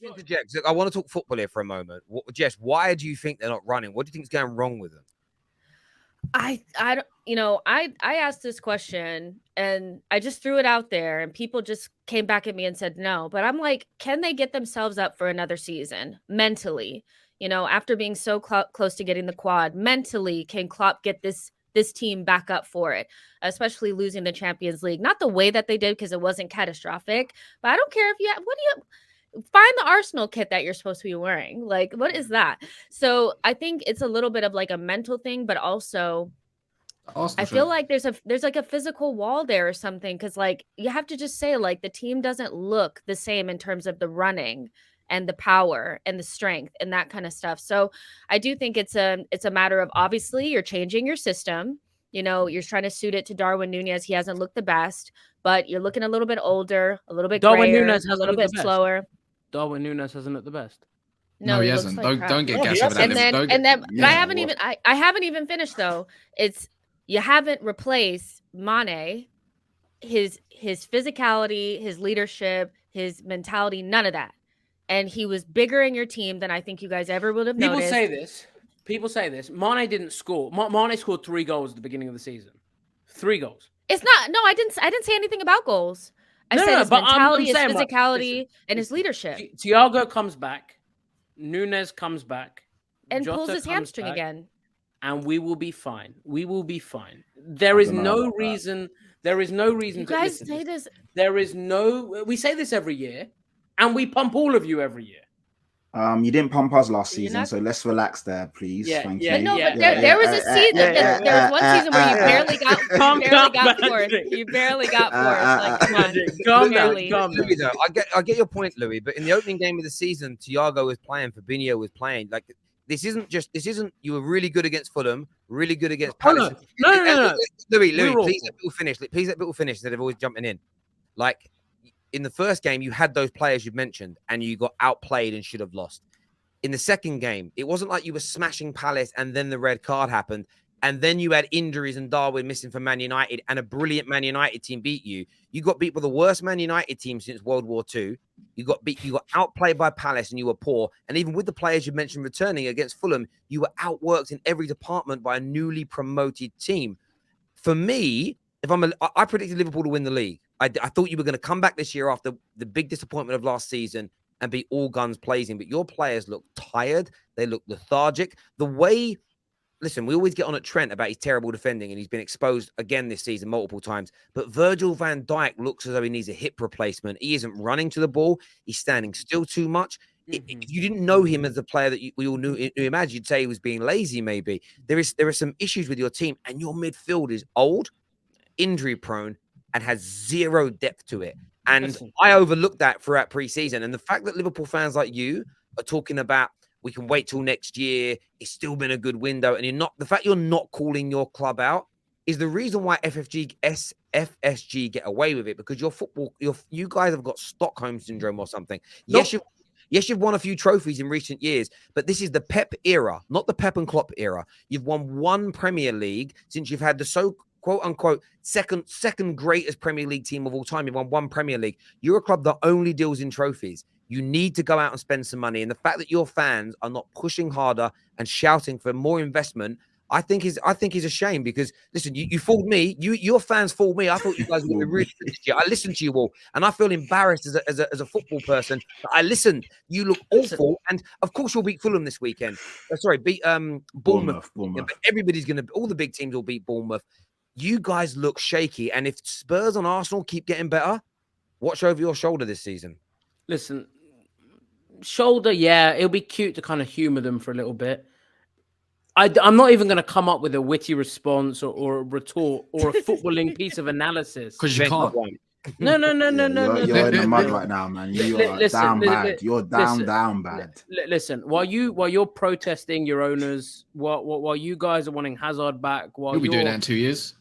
interject. I want to talk football here for a moment. Jess, why do you think they're not running? What do you think is going wrong with them? I don't, I asked this question and I just threw it out there and people just came back at me and said no. But I'm like, can they get themselves up for another season mentally? After being so close to getting the quad, mentally, can Klopp get this team back up for it, especially losing the Champions League? Not the way that they did because it wasn't catastrophic, but I don't care if find the Arsenal kit that you're supposed to be wearing. Like, what is that? So I think it's a little bit of like a mental thing, but also I feel like there's like a physical wall there or something. Cause like you have to just say like the team doesn't look the same in terms of the running and the power and the strength and that kind of stuff. So I do think it's a matter of obviously you're changing your system. You're trying to suit it to Darwin Núñez. He hasn't looked the best, but you're looking a little bit older, a little bit grayer, a little bit slower. Darwin Núñez hasn't looked the best. No, he hasn't. Like don't get gas over that. And then but I haven't even finished though. You haven't replaced Mane, his physicality, his leadership, his mentality, none of that. And he was bigger in your team than I think you guys ever would have noticed. People say this. Mane didn't score. Mane scored 3 goals at the beginning of the season. 3 goals. It's not. No, I didn't say anything about goals. I said his mentality, his physicality, and his leadership. Thiago comes back. Núñez comes back. And pulls his hamstring again. And we will be fine. We will be fine. There is no reason. There is no reason to guys say this. There is no. We say this every year, and we pump all of you every year. You didn't pump us last season, so let's relax there, please. Thank you. But there was a season. There was one season where you barely got fourth. You barely got fourth. Like, come on, Louis, though, I get your point, Louis. But in the opening game of the season, Thiago was playing, Fabinho was playing. Like this isn't. You were really good against Fulham, really good against Palace. No. Louis, please let people finish. Please let people finish instead of always jumping in. Like. In the first game, you had those players you've mentioned, and you got outplayed and should have lost. In the second game, it wasn't like you were smashing Palace and then the red card happened, and then you had injuries and Darwin missing for Man United, and a brilliant Man United team beat you. You got beat by the worst Man United team since World War II. You got outplayed by Palace, and you were poor. And even with the players you mentioned returning against Fulham, you were outworked in every department by a newly promoted team. For me, I predicted Liverpool to win the league. I thought you were going to come back this year after the big disappointment of last season and be all guns blazing. But your players look tired. They look lethargic. Listen, we always get on at Trent about his terrible defending, and he's been exposed again this season multiple times. But Virgil van Dijk looks as though he needs a hip replacement. He isn't running to the ball. He's standing still too much. If you didn't know him as the player that we all knew him as, you'd say he was being lazy maybe. There are some issues with your team, and your midfield is old, injury prone, and has zero depth to it. And I overlooked that throughout preseason. And the fact that Liverpool fans like you are talking about we can wait till next year, it's still been a good window, and the fact you're not calling your club out is the reason why FSG get away with it, because you guys have got Stockholm syndrome or something. Yes, you've won a few trophies in recent years, but this is the Pep era, not the Pep and Klopp era. You've won 1 Premier League since you've had the quote unquote second greatest Premier League team of all time. You've won 1 Premier League. You're a club that only deals in trophies. You need to go out and spend some money. And the fact that your fans are not pushing harder and shouting for more investment, I think is a shame, because listen, you fooled me. Your fans fooled me. I thought you guys were really good this year. I listened to you all, and I feel embarrassed as a football person. I listened. You look awful, and of course you'll beat Fulham this weekend. Beat Bournemouth. Yeah, but all the big teams will beat Bournemouth. You guys look shaky, and if Spurs and Arsenal keep getting better, watch over your shoulder this season. Listen, shoulder, yeah, it'll be cute to kind of humor them for a little bit. I'm not even going to come up with a witty response or a retort or a footballing piece of analysis. Because you can't. No. You're in the mud right now, man. You are down bad. You're down bad. Listen, while you're protesting your owners, while you guys are wanting Hazard back, you'll be doing that in 2 years.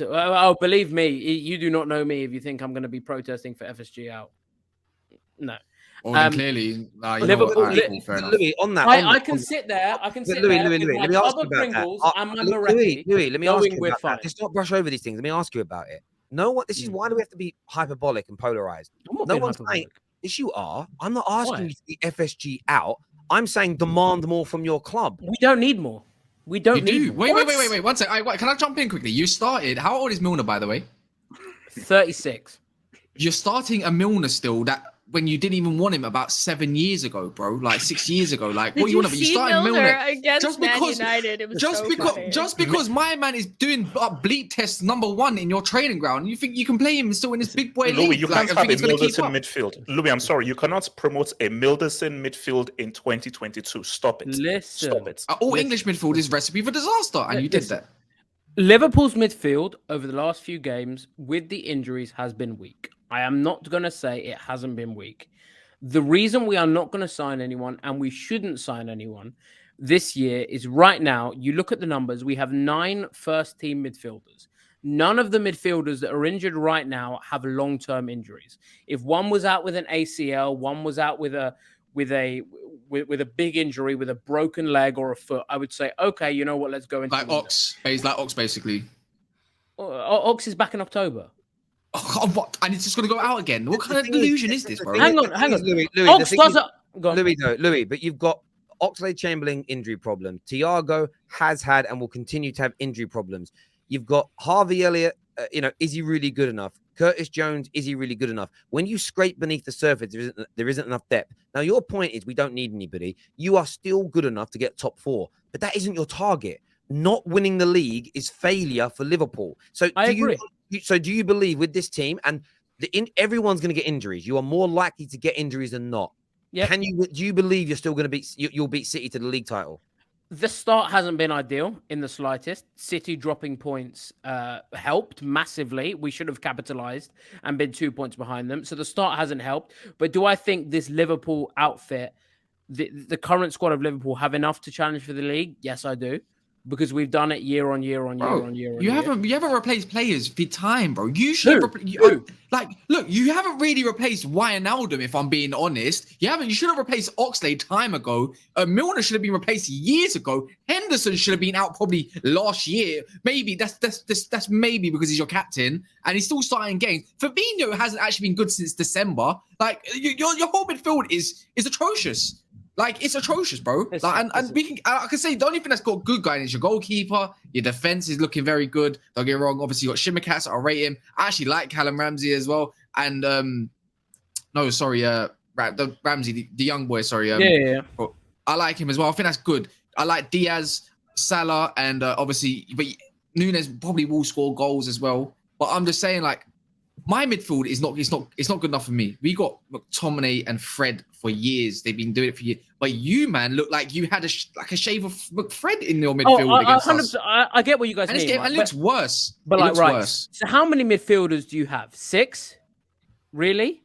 Oh, believe me, you do not know me if you think I'm going to be protesting for FSG out. No. Clearly, Liverpool. Louis, on that, I can sit there. Louis, let me ask you about that. Louis, let me ask you about that. Let's not brush over these things. Let me ask you about it. This is why do we have to be hyperbolic and polarized? No one's saying Yes, you are. I'm not asking Why? you to be FSG out. I'm saying demand more from your club. We don't need more. We don't You need do. more. Wait. 1 sec. Can I jump in quickly? You started. How old is Milner, by the way? 36. You're starting a Milner still that when you didn't even want him about 7 years ago, bro. Like 6 years ago. Like what Did you want to be? see You started Milner Milner against just Man because. United? It was so funny. Just because my man is doing bleed test #1 in your training ground, you think you can play him still in this big boy Louis, league? you Like, can't I have think a he's going to keep Milderson up. midfield. Louis, I'm sorry, you cannot promote a Milderson midfield in 2022. Stop it. Listen. Stop it. All English midfield is recipe for disaster, and you did Listen. that. Liverpool's midfield over the last few games with the injuries has been weak. I am not going to say it hasn't been weak. The reason we are not going to sign anyone and we shouldn't sign anyone this year is right now, you look at the numbers, we have 9 first-team midfielders. None of the midfielders that are injured right now have long-term injuries. If one was out with an ACL, one was out with a big injury, with a broken leg or a foot, I would say, okay, you know what, let's go into Like Ox. He's like Ox, basically. Ox is back in October. Oh, what? And it's just going to go out again. What kind of delusion is this, bro? Hang on. Louis, Ox does it. Louis, but you've got Oxlade-Chamberlain injury problem. Thiago has had and will continue to have injury problems. You've got Harvey Elliott. Is he really good enough? Curtis Jones, is he really good enough? When you scrape beneath the surface, there isn't enough depth. Now, your point is we don't need anybody. You are still good enough to get top 4, but that isn't your target. Not winning the league is failure for Liverpool. So I agree. Do you believe with this team and everyone's going to get injuries? You are more likely to get injuries than not. Yep. Do you believe you're still going to you'll beat City to the league title? The start hasn't been ideal in the slightest. City dropping points helped massively. We should have capitalized and been 2 points behind them. So the start hasn't helped. But do I think this Liverpool outfit, the current squad of Liverpool, have enough to challenge for the league? Yes, I do. Because we've done it year on year on year on year on year. You haven't replaced players for time, bro. You should Who? look, you haven't really replaced Wijnaldum, if I'm being honest. You should have replaced Oxlade time ago. Milner should have been replaced years ago. Henderson should have been out probably last year. Maybe that's maybe because he's your captain and he's still starting games. Fabinho hasn't actually been good since December. Like your whole midfield is atrocious. Like, it's atrocious, bro. I can say the only thing that's got good going is your goalkeeper. Your defense is looking very good. Don't get me wrong. Obviously, you got Shimmercats. I rate him. I actually like Callum Ramsey as well. And Ramsey, the young boy. Sorry. Yeah. I like him as well. I think that's good. I like Diaz, Salah, and obviously, but Nunes probably will score goals as well. But I'm just saying, like, my midfield is not good enough for me. We got McTominay and Fred for years. They've been doing it for years. But you, man, look like you had a shave of McFred in your midfield against us. I get what you guys mean. And it looks worse. But it looks worse. So how many midfielders do you have? 6? Really?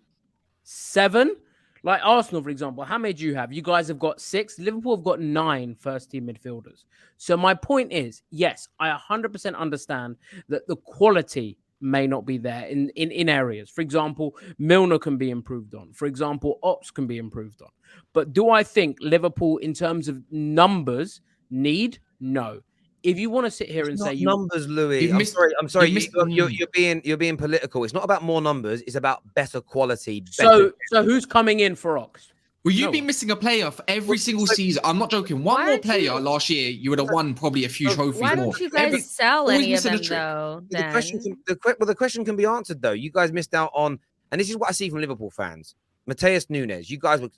7? Like Arsenal, for example, how many do you have? You guys have got 6. Liverpool have got 9 first-team midfielders. So my point is, yes, I 100% understand that the quality may not be there in areas. For example, Milner can be improved on. For example, Ox can be improved on. But do I think Liverpool, in terms of numbers, need? No. If you want to sit here and say numbers, Louis, I'm sorry, you're being political. It's not about more numbers. It's about better quality. So who's coming in for Ox? Will you be missing a player for every single season? I'm not joking. One more player last year, you would have won probably a few trophies more. Why don't you guys sell any of them, though? The question can be answered, though. You guys missed out on, and this is what I see from Liverpool fans. Mateus Nunes, you guys were,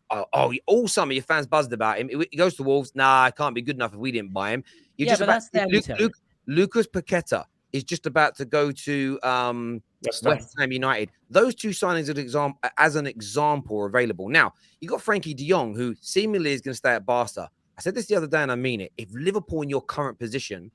all summer your fans buzzed about him. He goes to Wolves. Nah, I can't be good enough if we didn't buy him. Lucas Paqueta is just about to go to West Ham United. Those 2 signings as an example are available. Now, you got Frankie de Jong, who seemingly is going to stay at Barca. I said this the other day, and I mean it. If Liverpool in your current position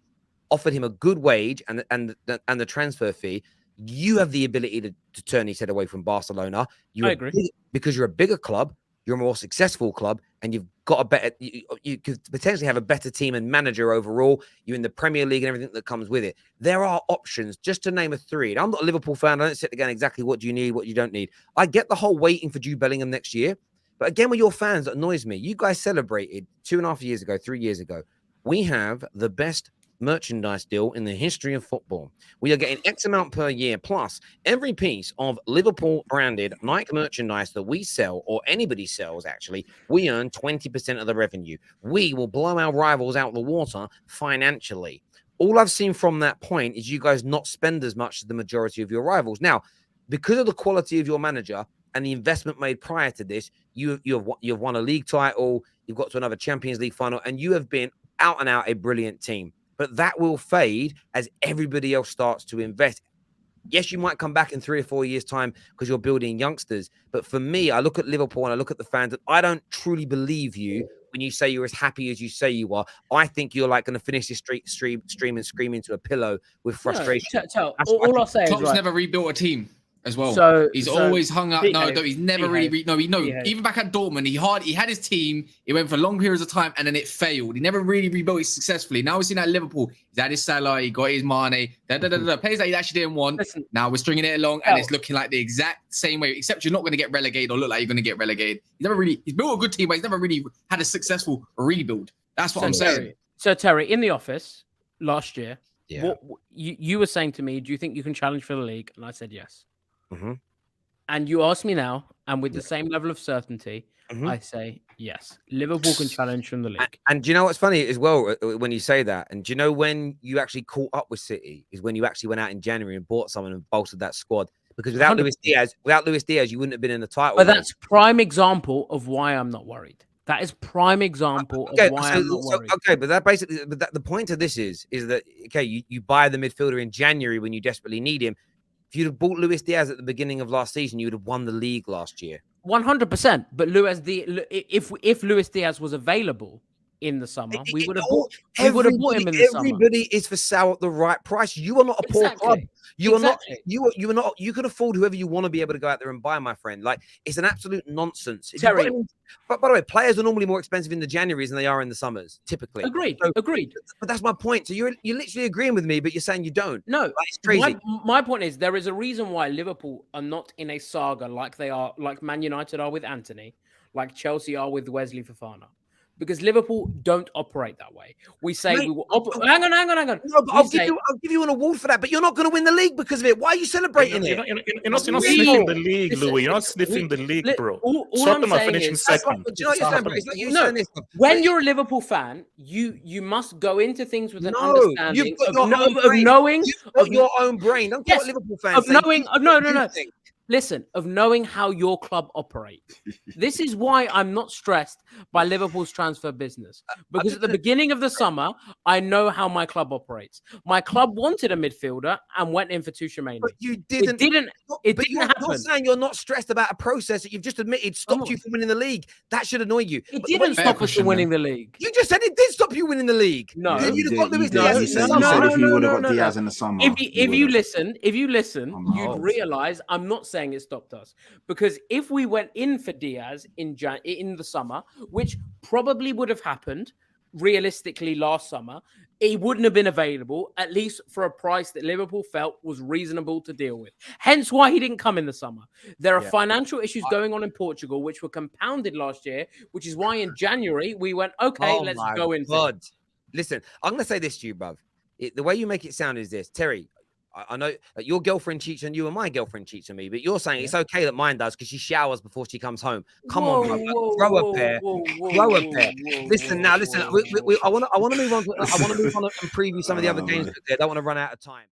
offered him a good wage and the transfer fee, you have the ability to turn his head away from Barcelona. I agree. Because you're a bigger club, you're a more successful club, and you've got a better. You could potentially have a better team and manager overall. You're in the Premier League and everything that comes with it. There are options, just to name a 3. And I'm not a Liverpool fan. I don't sit again exactly what do you need, what you don't need. I get the whole waiting for Jude Bellingham next year, but again, with your fans, that annoys me. You guys celebrated 2.5 years ago, 3 years ago. We have the best merchandise deal in the history of football. We are getting X amount per year, plus every piece of Liverpool branded Nike merchandise that we sell, or anybody sells, actually, we earn 20% of the revenue. We will blow our rivals out the water financially. All I've seen from that point is you guys not spend as much as the majority of your rivals. Now, because of the quality of your manager and the investment made prior to this, you've won a league title, you've got to another Champions League final, and you have been out and out a brilliant team. But that will fade as everybody else starts to invest. Yes, you might come back in 3 or 4 years' time because you're building youngsters. But for me, I look at Liverpool and I look at the fans, and I don't truly believe you when you say you're as happy as you say you are. I think you're like going to finish this stream and scream into a pillow with frustration. All I'll say is Klopp's never rebuilt a team as well. So he's always hung up. He's never really. Even back at Dortmund, he had his team. He went for long periods of time, and then it failed. He never really rebuilt it successfully. Now we're seeing at Liverpool. He's had his Salah. He got his Mane. Players that he actually didn't want. Listen, now we're stringing it along, and it's looking like the exact same way. Except you're not going to get relegated or look like you're going to get relegated. He's built a good team, but he's never really had a successful rebuild. That's what I'm saying. So Terry, in the office last year, what you were saying to me, do you think you can challenge for the league? And I said yes. Mm-hmm. And you ask me now, and with the same level of certainty, I say yes. Liverpool can challenge from the league. And do you know what's funny as well when you say that? And do you know when you actually caught up with City is when you actually went out in January and bought someone and bolstered that squad. Because without Luis Diaz, you wouldn't have been in the title. But that's prime example of why I'm not worried. That is prime example of why I'm not worried. Okay, but that basically, the point of this is that you buy the midfielder in January when you desperately need him. If you'd have bought Luis Diaz at the beginning of last season, you would have won the league last year. 100%. But if Luis Diaz was available in the summer, we would have bought him in the summer. Everybody is for sale at the right price. You are not a poor club. You are not. You are not. You can afford whoever you want to be able to go out there and buy, my friend. Like, it's an absolute nonsense. Terry, but by the way, players are normally more expensive in the Januaries than they are in the summers, typically. Agreed. But that's my point. So you're literally agreeing with me, but you're saying you don't. No, it's crazy. My point is there is a reason why Liverpool are not in a saga like Man United are with Anthony, like Chelsea are with Wesley Fofana. Because Liverpool don't operate that way. We say we will operate. Hang on. No, but I'll give you an award for that. But you're not going to win the league because of it. Why are you celebrating it? You're not sniffing the league, Louis. You're not sniffing the league, bro. Tottenham are finishing second. Do you know what you're saying, bro? It's like you saying this. When you're a Liverpool fan, you must go into things with an understanding of knowing of your own brain. Don't call it Liverpool fans. Of knowing. No. Listen, of knowing how your club operates. This is why I'm not stressed by Liverpool's transfer business. Because at the beginning of the summer, I know how my club operates. My club wanted a midfielder and went in for Tuchemani. But you didn't. It didn't happen. You're saying you're not stressed about a process that you've just admitted stopped you from winning the league. That should annoy you. It didn't stop us from winning the league. You just said it did stop you winning the league. No. You said if you would have got Diaz in the summer. If you listen, you'd realize I'm not saying it stopped us, because if we went in for Diaz in the summer, which probably would have happened realistically last summer, it wouldn't have been available, at least for a price that Liverpool felt was reasonable to deal with. Hence why he didn't come in the summer. There are financial issues going on in Portugal, which were compounded last year, which is why in January we went, let's go in. Listen, I'm going to say this to you, bruv. The way you make it sound is this. Terry, I know that your girlfriend cheats on you and my girlfriend cheats on me, but you're saying it's okay that mine does because she showers before she comes home. Come on, brother. Throw a pair. Listen. I want to move on and preview some of the other games. I don't want to run out of time.